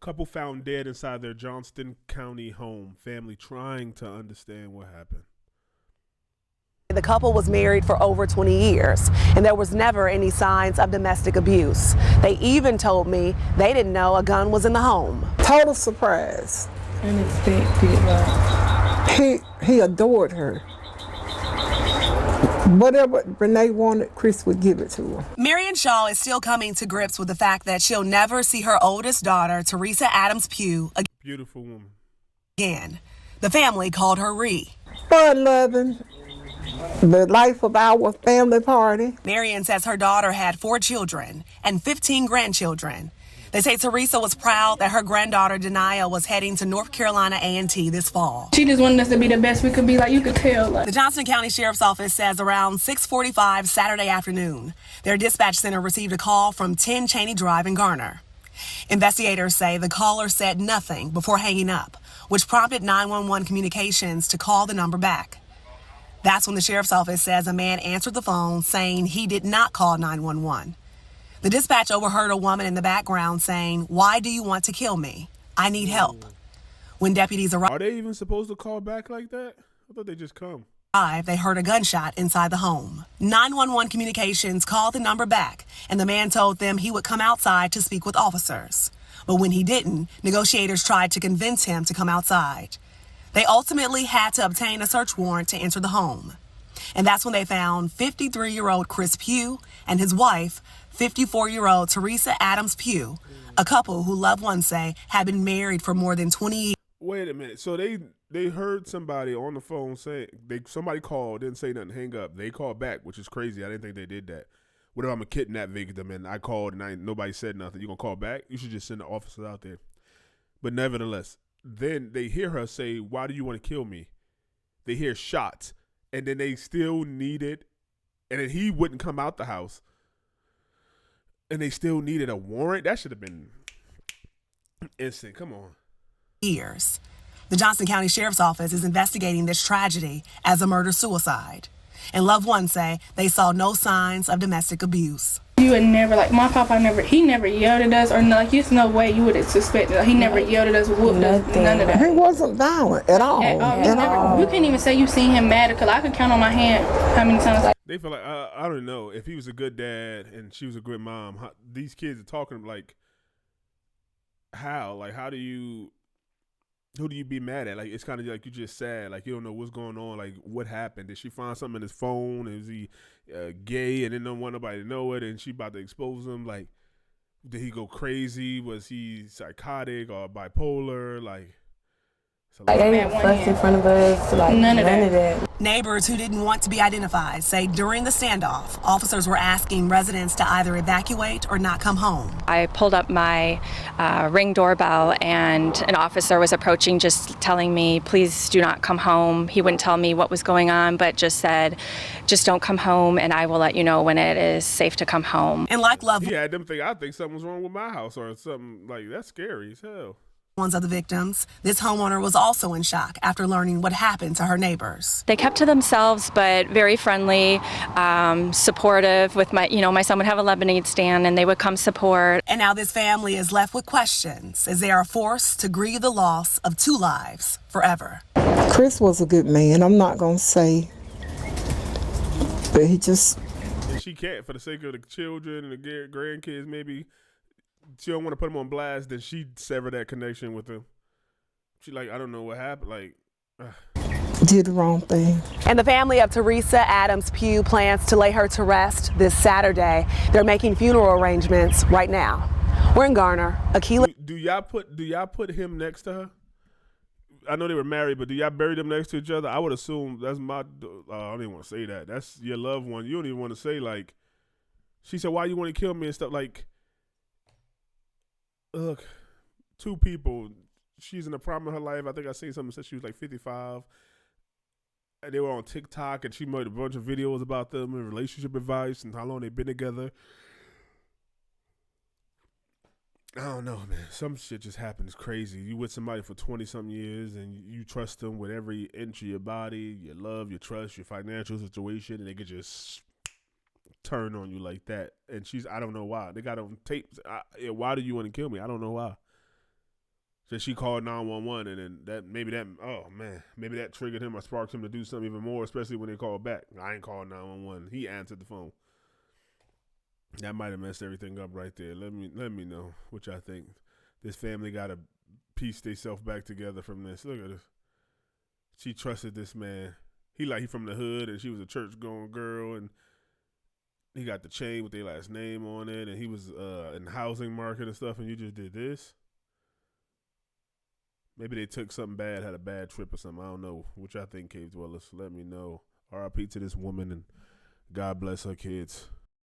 Couple found dead inside their Johnston County home. Family trying to understand what happened. The couple was married for over 20 years, and there was never any signs of domestic abuse. They even told me they didn't know a gun was in the home. Total surprise. Unexpected. He adored her. Whatever Renee wanted, Chris would give it to her. Marion Shaw is still coming to grips with the fact that she'll never see her oldest daughter, Teresa Adams Pugh, Beautiful woman. again. The family called her Ree. Fun-loving, the life of our family party. Marion says her daughter had 4 children and 15 grandchildren. They say Teresa was proud that her granddaughter Denia was heading to North Carolina A&T this fall. She just wanted us to be the best we could be, like you could tell. The Johnston County Sheriff's Office says around 6:45 Saturday afternoon, their dispatch center received a call from 10 Cheney Drive in Garner. Investigators say the caller said nothing before hanging up, which prompted 911 communications to call the number back. That's when the Sheriff's Office says a man answered the phone saying he did not call 911. The dispatch overheard a woman in the background saying, "Why do you want to kill me? I need help." When deputies arrived, Are they even supposed to call back like that? I thought they just come. they heard a gunshot inside the home. 911 communications called the number back, and the man told them he would come outside to speak with officers. But when he didn't, negotiators tried to convince him to come outside. They ultimately had to obtain a search warrant to enter the home. And that's when they found 53-year-old Chris Pugh and his wife, 54-year-old Teresa Adams Pugh, a couple who loved ones say had been married for more than 20 years. Wait a minute. So they heard somebody on the phone say somebody called, didn't say nothing, hang up. They called back, which is crazy. I didn't think they did that. What if I'm a kidnap victim and I called and nobody said nothing? You gonna call back? You should just send the officers out there. But nevertheless, then they hear her say, "Why do you want to kill me?" They hear shots, and then they still needed, and then he wouldn't come out the house, and they still needed a warrant. That should have been instant. Come on. Years. The Johnston County Sheriff's Office is investigating this tragedy as a murder-suicide. And loved ones say they saw no signs of domestic abuse. You would never, like my papa he never yelled at us or like there's no way you would have suspected. Like, he never yelled at us, whooped us, none of that. He wasn't violent at all. You can't even say you seen him mad because I could count on my hand how many times. They feel like, I don't know, if he was a good dad and she was a good mom, these kids are talking like, how? Like, who do you be mad at? Like, it's kind of like you just sad. Like, you don't know what's going on. Like, what happened? Did she find something in his phone? Is he gay and then don't want nobody to know it and she about to expose him? Like, did he go crazy? Was he psychotic or bipolar? Like they didn't fuss in front of us. Like, none of that. Neighbors who didn't want to be identified say during the standoff, officers were asking residents to either evacuate or not come home. I pulled up my Ring doorbell and an officer was approaching, just telling me, please do not come home. He wouldn't tell me what was going on, but just said, just don't come home and I will let you know when it is safe to come home. And like loved yeah, them think I think something was wrong with my house or something. Like, that's scary as hell. ones of the victims, this homeowner was also in shock after learning what happened to her neighbors. They kept to themselves, but very friendly, supportive. With my son would have a lemonade stand and they would come support. And now this family is left with questions as they are forced to grieve the loss of 2 lives forever. Chris was a good man. I'm not going to say, but he just... She can't, for the sake of the children and the grandkids, maybe she don't want to put him on blast, then she severed that connection with him. She like, I don't know what happened. Like, did the wrong thing. And the family of Teresa Adams Pugh plans to lay her to rest this Saturday. They're making funeral arrangements right now. We're in Garner. Akila. Do y'all put him next to her? I know they were married, but do y'all bury them next to each other? I would assume that's my. I don't even want to say that. That's your loved one. You don't even want to say like. She said, "Why you want to kill me?" and stuff like. Look, 2 people. She's in the prime of her life. I think I seen something that said she was like 55. And they were on TikTok, and she made a bunch of videos about them and relationship advice and how long they've been together. I don't know, man. Some shit just happens crazy. You with somebody for 20-something years, and you trust them with every inch of your body, your love, your trust, your financial situation, and they could just turn on you like that. And I don't know why. They got on tape. Why do you want to kill me? I don't know why. So she called 911, and then maybe that triggered him or sparked him to do something even more, especially when they called back. I ain't called 911. He answered the phone. That might have messed everything up right there. Let me know what y'all think. This family got to piece themselves back together from this. Look at this. She trusted this man. He from the hood, and she was a church-going girl, and he got the chain with their last name on it, and he was in the housing market and stuff, and you just did this? Maybe they took something bad, had a bad trip or something. I don't know. Which I think, cave dwellers. Let me know. R.I.P. to this woman, and God bless her kids.